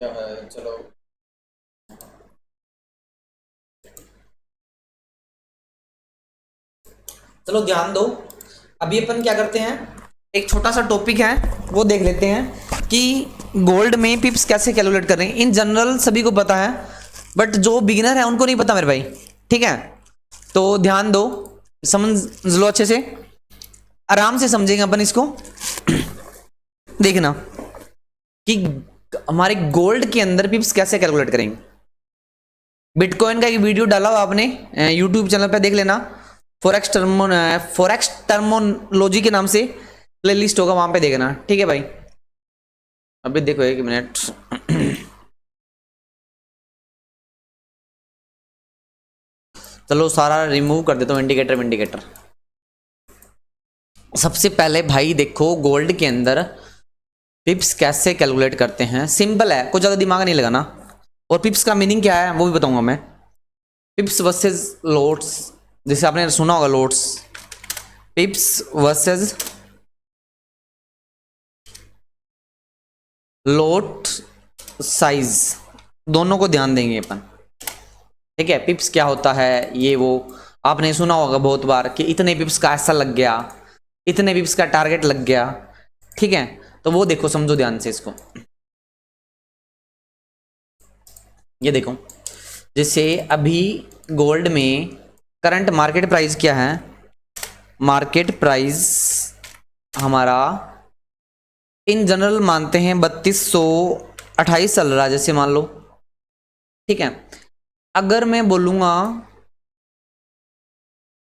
क्या है, चलो। चलो ध्यान दो। अभी अपन क्या करते हैं, एक छोटा सा टॉपिक है वो देख लेते हैं कि गोल्ड में पिप्स कैसे कैलकुलेट कर रहे हैं। इन जनरल सभी को पता है, बट जो बिगिनर है उनको नहीं पता मेरे भाई। ठीक है, तो ध्यान दो, समझ लो अच्छे से, आराम से समझेंगे अपन इसको। देखना कि हमारे गोल्ड के अंदर पिप्स कैसे कैलकुलेट करेंगे। बिटकॉइन का एक वीडियो डाला हुआ आपने यूट्यूब चैनल पे, देख लेना। फॉरेक्स टर्मोलॉजी के नाम से प्लेलिस्ट होगा, वहां पे देखना। ठीक है भाई, अभी देखो एक मिनट। चलो सारा रिमूव कर देता हूँ, इंडिकेटर इंडिकेटर। सबसे पहले भाई देखो, गोल्ड के अंदर पिप्स कैसे कैलकुलेट करते हैं। सिंपल है, कुछ ज्यादा दिमाग नहीं लगाना। और पिप्स का मीनिंग क्या है वो भी बताऊंगा मैं। पिप्स वर्सेस लोट्स, जैसे आपने सुना होगा लोट्स। पिप्स वर्सेस लोट साइज, दोनों को ध्यान देंगे अपन। ठीक है, पिप्स क्या होता है ये वो आपने सुना होगा बहुत बार कि इतने पिप्स का ऐसा लग गया, इतने पिप्स का टारगेट लग गया। ठीक है, तो वो देखो, समझो ध्यान से इसको। ये देखो, जैसे अभी गोल्ड में करंट मार्केट प्राइस क्या है। मार्केट प्राइस हमारा इन जनरल मानते हैं 3228 चल रहा है, जैसे मान लो। ठीक है, अगर मैं बोलूंगा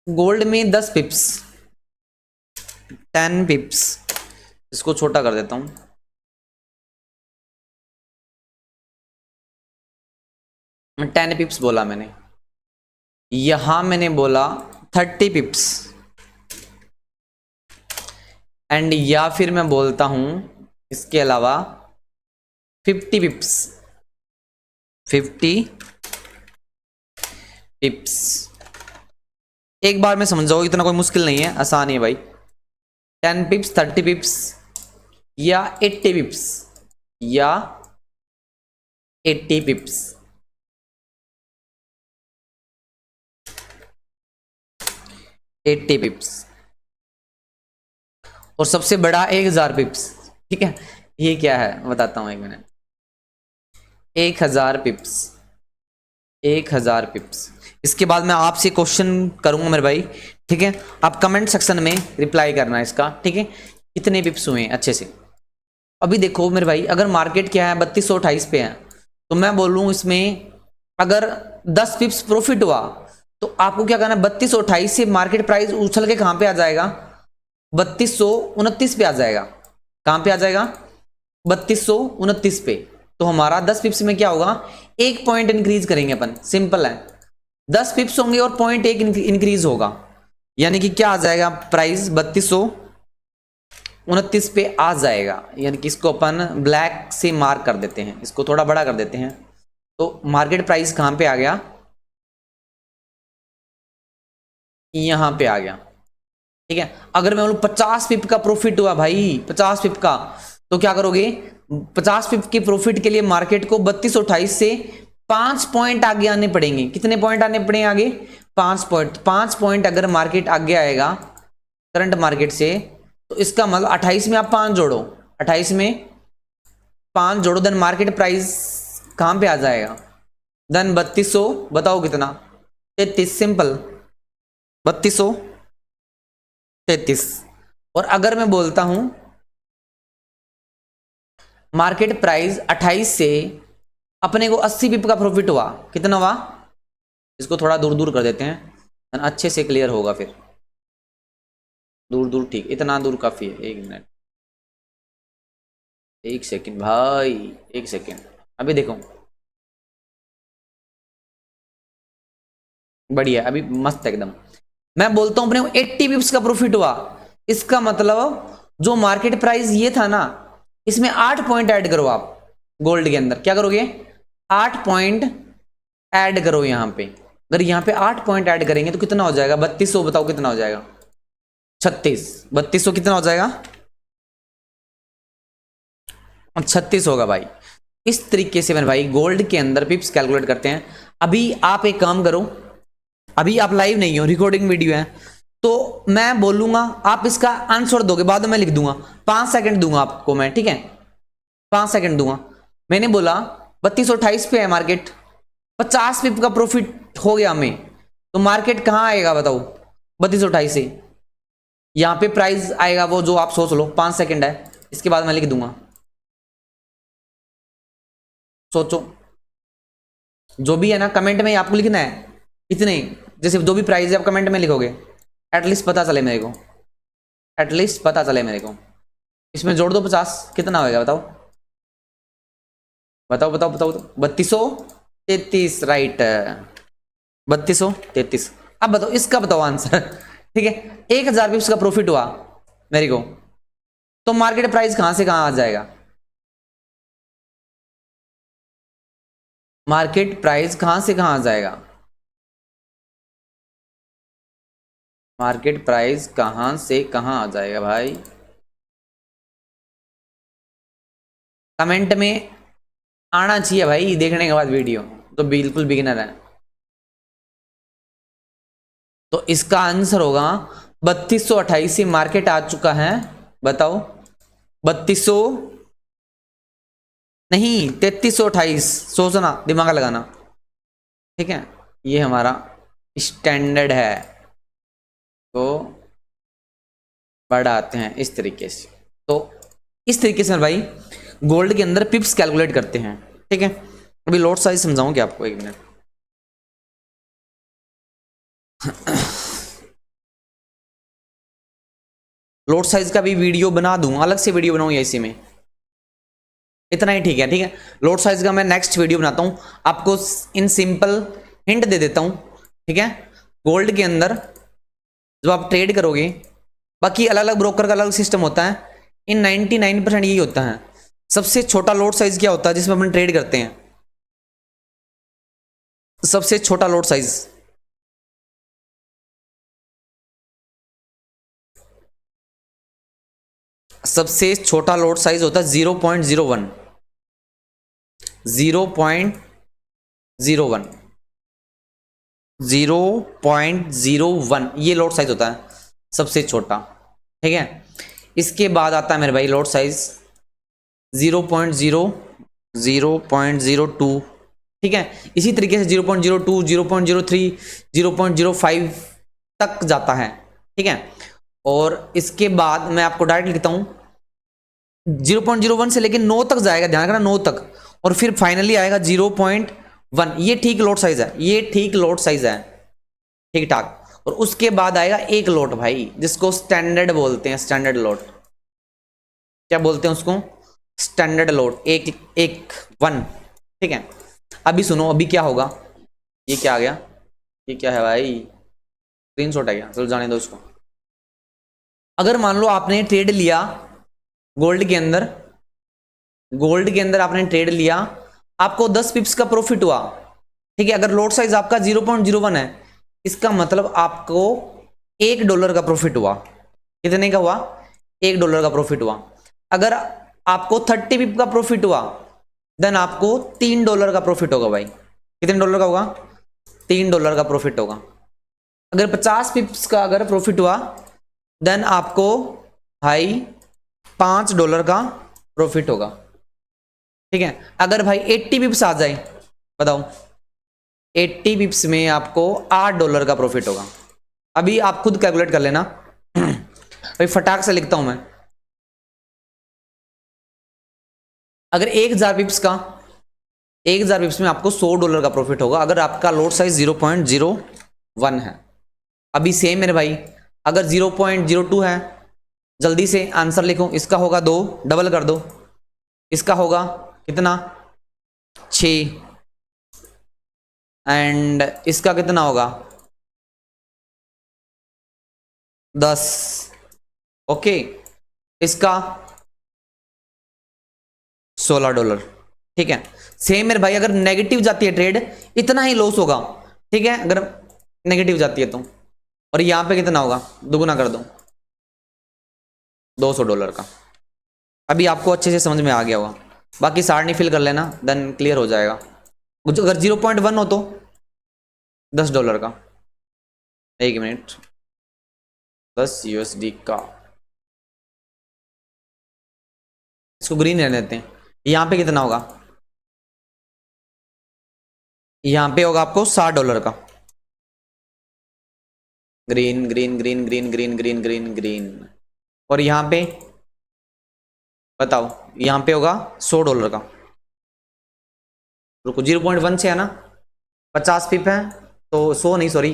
गोल्ड में 10 पिप्स, 10 पिप्स, इसको छोटा कर देता हूं। मैं 10 पिप्स बोला मैंने, यहां मैंने बोला 30 पिप्स, एंड या फिर मैं बोलता हूं इसके अलावा 50 पिप्स, 50 पिप्स। एक बार में समझ जाओ, इतना कोई मुश्किल नहीं है, आसान है भाई। 10 पिप्स, 30 पिप्स या 80 पिप्स, या 80 पिप्स। 80 पिप्स और सबसे बड़ा 1000 पिप्स। ठीक है, ये क्या है बताता हूं, एक मिनट। 1000 पिप्स, 1000 पिप्स। इसके बाद मैं आपसे क्वेश्चन करूंगा मेरे भाई। ठीक है, आप कमेंट सेक्शन में रिप्लाई करना है इसका। ठीक है, कितने पिप्स हुए हैं अच्छे से। अभी देखो मेरे भाई, अगर मार्केट क्या है 3228 पे है, तो मैं बोलूं इसमें अगर 10 पिप्स प्रॉफिट हुआ तो आपको क्या करना है, 3228 से मार्केट प्राइस उछल के कहां पे आ जाएगा, 3229 पे आ जाएगा। कहां पे आ जाएगा, 3229 पे। तो हमारा 10 पिप्स में क्या होगा, एक पॉइंट इंक्रीज करेंगे अपन। सिंपल है, 10 पिप्स होंगे और पॉइंट एक इंक्रीज होगा, यानी कि क्या आ जाएगा, प्राइस 3229 पे आ जाएगा। यानी कि इसको अपन ब्लैक से मार्क कर देते हैं, इसको थोड़ा बड़ा कर देते हैं। तो मार्केट प्राइस कहां पे आ गया, यहां पे आ गया। ठीक है, अगर मैं बोलूं 50 पिप का प्रॉफिट हुआ भाई, 50 पिप का, तो क्या करोगे, 50 पिप के प्रॉफिट के लिए मार्केट को 3228 से 5 पॉइंट आगे आने पड़ेंगे। कितने पॉइंट आने पड़ेंगे आगे, 5 पॉइंट। 5 पॉइंट अगर मार्केट आगे आएगा करंट मार्केट से, तो इसका मतलब 28 में आप 5 जोड़ो, 28 में 5 जोड़ो, देन मार्केट प्राइस कहां पे आ जाएगा, देन 3200। बताओ कितना, 33। सिंपल, 3233। और अगर मैं बोलता हूं मार्केट प्राइस 28 से अपने को 80 पिप का प्रॉफिट हुआ, कितना हुआ, इसको थोड़ा दूर दूर कर देते हैं, अच्छे से क्लियर होगा फिर। दूर दूर, ठीक, इतना दूर काफी है। एक मिनट, एक सेकंड भाई, एक सेकंड। अभी देखो, बढ़िया, अभी मस्त एकदम। मैं बोलता हूं अपने को 80 पिप्स का प्रॉफिट हुआ, इसका मतलब जो मार्केट प्राइस ये था ना, इसमें 8 पॉइंट ऐड करो आप। गोल्ड के अंदर क्या करोगे, 8 पॉइंट ऐड करो यहां पे। अगर यहां पे 8 पॉइंट ऐड करेंगे तो कितना हो जाएगा, 3200। बताओ कितना हो जाएगा, 36। 3200 कितना हो जाएगा, 36 होगा भाई। इस तरीके से मेरे भाई गोल्ड के अंदर पिप्स कैलकुलेट करते हैं। अभी आप एक काम करो, अभी आप लाइव नहीं हो, रिकॉर्डिंग वीडियो है, तो मैं बोलूंगा आप इसका आंसर दोगे, बाद में मैं लिख दूंगा, 5 सेकंड दूंगा आपको मैं, ठीक है, 5 सेकंड दूंगा। मैंने बोला 3228 पे है मार्केट, 50 पिप का प्रॉफिट हो गया हमें, तो मार्केट कहां आएगा बताओ 3228 से? यहां पे प्राइस आएगा वो जो आप सोच लो, 5 सेकंड है, इसके बाद मैं लिख दूंगा, सोचो। जो भी है ना कमेंट में आपको लिखना है, इतने जैसे जो भी प्राइस है आप कमेंट में लिखोगे, एटलीस्ट पता चले मेरे को, एटलीस्ट पता चले मेरे को। इसमें जोड़ दो 50, कितना होगा बताओ, बताओ बताओ बताओ, 3233, राइट, 3233। अब बताओ इसका बताओ आंसर ठीक है, 1000 पिप्स का प्रॉफिट हुआ मेरे को, तो मार्केट प्राइस कहां से कहां आ जाएगा? मार्केट प्राइस कहां से कहां आ जाएगा? मार्केट प्राइस कहां से कहां आ जाएगा भाई? कमेंट में आना चाहिए भाई, देखने के बाद वीडियो, तो बिल्कुल बिगिनर है। तो इसका आंसर होगा 3228 से मार्केट आ चुका है, बताओ 3200 नहीं 3328, सोचना, दिमाग लगाना, ठीक है, ये हमारा स्टैंडर्ड है। तो बढ़ाते हैं इस तरीके से, तो इस तरीके से भाई गोल्ड के अंदर पिप्स कैलकुलेट करते हैं, ठीक है। अभी लॉट साइज समझाऊंगी आपको, 1 मिनट। लॉट साइज का भी वीडियो बना दूंगा, अलग से वीडियो बनाऊंगा इसी में, इतना ही ठीक है, ठीक है। लॉट साइज का मैं नेक्स्ट वीडियो बनाता हूं, आपको इन सिंपल हिंट दे देता हूं, ठीक है। गोल्ड के अंदर जब आप ट्रेड करोगे, बाकी अलग अलग ब्रोकर का अलग सिस्टम होता है, इन 99% यही होता है। सबसे छोटा लॉट साइज क्या होता है जिसमें अपन ट्रेड करते हैं? सबसे छोटा लॉट साइज, सबसे छोटा लॉट साइज होता है 0.01, 0.01, 0.01, ये लॉट साइज होता है सबसे छोटा, ठीक है। इसके बाद आता है मेरे भाई लॉट साइज 0.0, 0.02, ठीक है। इसी तरीके से 0.02, 0.03, 0.05 तक जाता है, ठीक है। और इसके बाद मैं आपको डायरेक्ट लिखता हूं 0.01 से लेकर 9 तक जाएगा, ध्यान रखना 9 तक, और फिर फाइनली आएगा 0.1। ये ठीक लोट साइज है, ये ठीक लोट साइज है, ठीक ठाक। और उसके बाद आएगा एक लोट भाई, जिसको स्टैंडर्ड बोलते हैं, स्टैंडर्ड लोट, क्या बोलते हैं उसको? स्टैंडर्ड लोट, एक 1, ठीक है। अभी सुनो, अभी क्या होगा, ये क्या आ गया, ये क्या है भाई, स्क्रीनशॉट आ गया, चलो जाने दो उसको। अगर मान लो आपने ट्रेड लिया गोल्ड के अंदर, गोल्ड के अंदर आपने ट्रेड लिया, आपको 10 पिप्स का प्रॉफिट हुआ, ठीक है। अगर लॉट साइज आपका 0.01 है, इसका मतलब आपको $1 का प्रॉफिट हुआ। कितने का हुआ? $1 का प्रॉफिट हुआ। अगर आपको 30 पिप का प्रॉफिट हुआ, देन आपको $3 का प्रॉफिट होगा भाई। कितने डॉलर का होगा? $3 का प्रॉफिट होगा। अगर 50 पिप्स का अगर प्रॉफिट हुआ, देन आपको भाई $5 का प्रॉफिट होगा, ठीक है। अगर भाई 80 पिप्स आ जाए, बताओ 80 पिप्स में आपको $8 का प्रॉफिट होगा। अभी आप खुद कैलकुलेट कर लेना भाई, फटाक से लिखता हूं मैं। अगर 1000 पिप्स का, 1000 पिप्स में आपको $100 का प्रॉफिट होगा, अगर आपका लॉट साइज 0.01 है। अभी सेम मेरे भाई, अगर 0.02 है, जल्दी से आंसर लिखो। इसका होगा 2, डबल कर दो, इसका होगा कितना? 6, एंड इसका कितना होगा? 10, ओके। इसका $16, ठीक है। सेम मेरे भाई, अगर नेगेटिव जाती है ट्रेड, इतना ही लॉस होगा, ठीक है, अगर नेगेटिव जाती है तो। और यहां पे कितना होगा? दुगुना कर दो, $200 का। अभी आपको अच्छे से समझ में आ गया होगा। बाकी सारणी फिल कर लेना, देन क्लियर हो जाएगा। अगर 0.1 हो तो $10 का, 1 मिनट, 10 USD का, इसको ग्रीन रहने देते हैं। यहाँ पे कितना होगा, यहाँ पे होगा आपको $60 का, green green green green green green green green. और यहाँ पे बताओ, यहाँ पे होगा $100 का। रुको, 0.1 से है ना, 50 पिप है तो 100 नहीं, सॉरी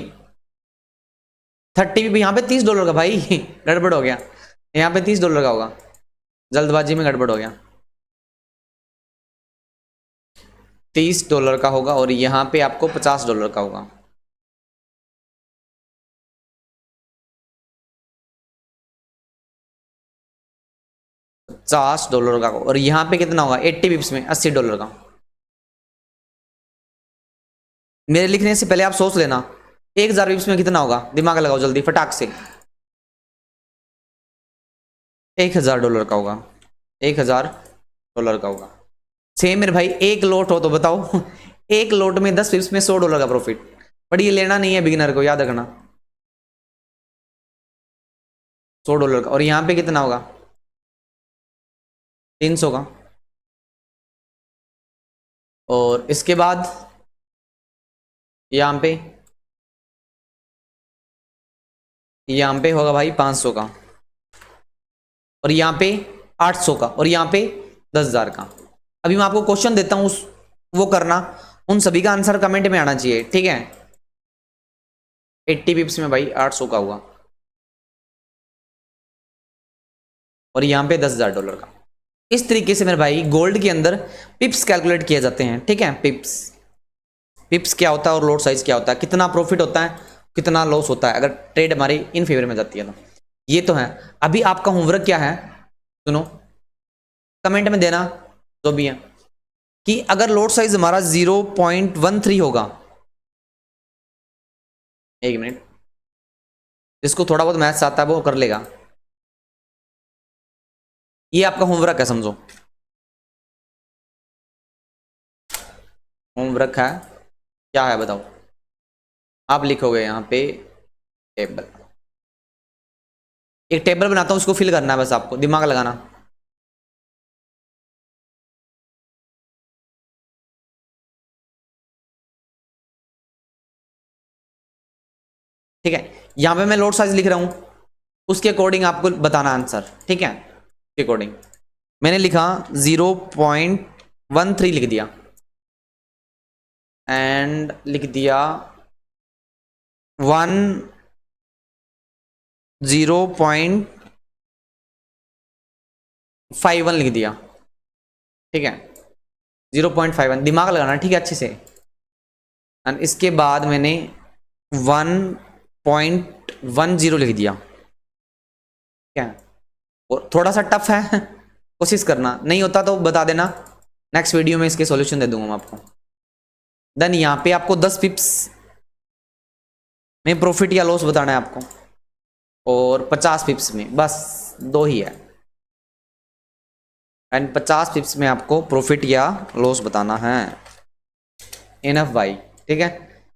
30 पिप। यहाँ पे $30 का भाई गड़बड़ हो गया, यहाँ पे $30 का होगा, जल्दबाजी में गड़बड़ हो गया। $30 का होगा और यहाँ पे आपको $50 का होगा। $50 का, और यहाँ पे कितना होगा 80 पिप्स में $80 का। मेरे लिखने से पहले आप सोच लेना 1000 पिप्स में कितना होगा, दिमाग लगाओ जल्दी फटाक से। $1000 का होगा, $1000 का होगा। सेम मेरे भाई, एक लोट हो तो बताओ एक लोट में 10 पिप्स में $100 का प्रॉफिट। पर ये लेना नहीं है बिगिनर को, याद रखना, $100 का। और यहाँ पे कितना होगा 300 का। और इसके बाद यहाँ पे होगा भाई 500 का, और यहाँ पे 800 का, और यहाँ पे 10,000 का। अभी मैं आपको क्वेश्चन देता हूँ, उस वो करना, उन सभी का आंसर कमेंट में आना चाहिए, ठीक है। 80 पिप्स में भाई 800 का हुआ, और यहाँ पे $10,000 का। इस तरीके से मेरे भाई गोल्ड के अंदर पिप्स कैलकुलेट किए जाते हैं, ठीक है। पिप्स क्या होता है और लोट साइज क्या होता है, कितना प्रॉफिट होता है, कितना लॉस होता है अगर ट्रेड हमारी इन फेवर में जाती है तो। ये तो है। अभी आपका होमवर्क क्या है, सुनो, कमेंट में देना जो भी है, कि अगर लोट साइज हमारा 0.13 होगा, 1 मिनट, जिसको थोड़ा बहुत मैथ्स आता है वो कर लेगा। ये आपका होमवर्क है, समझो होमवर्क है। क्या है बताओ, आप लिखोगे यहाँ पे टेबल, एक टेबल बनाता हूँ, उसको फिल करना है, बस आपको दिमाग लगाना। ठीक है, यहाँ पे मैं लोड साइज लिख रहा हूँ, उसके अकॉर्डिंग आपको बताना आंसर, ठीक है। उसके अकॉर्डिंग मैंने लिखा 0.13 लिख दिया, एंड लिख दिया 0.51 लिख दिया, ठीक है। 0.51 दिमाग लगाना, ठीक है, अच्छे से। एंड इसके बाद मैंने 1.10 लिख दिया, ठीक है। और थोड़ा सा टफ है कोशिश करना, नहीं होता तो बता देना, नेक्स्ट वीडियो में इसके सॉल्यूशन दे दूंगा मैं आपको। देन यहाँ पे आपको 10 पिप्स में प्रॉफिट या लॉस बताना है आपको, और 50 पिप्स में, बस दो ही है। एंड 50 पिप्स में आपको प्रॉफिट या लॉस बताना है। इनफ भाई, ठीक है।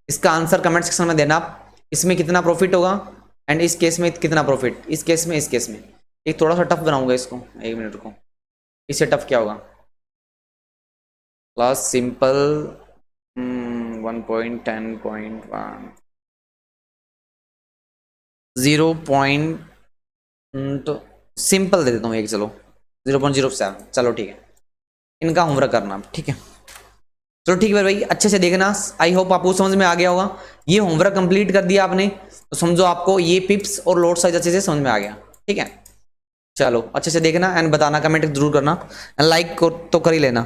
इसका आंसर कमेंट सेक्शन में देना आप, इसमें कितना प्रॉफिट होगा एंड इस केस में कितना प्रॉफिट, इस केस में, इस केस में। एक थोड़ा सा टफ बनाऊंगा इसको, 1 मिनट रुको, इससे टफ क्या होगा, क्लास सिंपल 1.10.1 0. सिंपल दे देता हूँ एक, चलो 0.07, चलो ठीक है। इनका होमवर्क करना, ठीक है। चलो ठीक है भाई, अच्छे से देखना, आई होप आपको समझ में आ गया होगा। ये होमवर्क कंप्लीट कर दिया आपने तो समझो आपको ये पिप्स और लोड साइज अच्छे से समझ में आ गया, ठीक है। चलो अच्छे से देखना एंड बताना, कमेंट जरूर करना, लाइक तो कर ही लेना।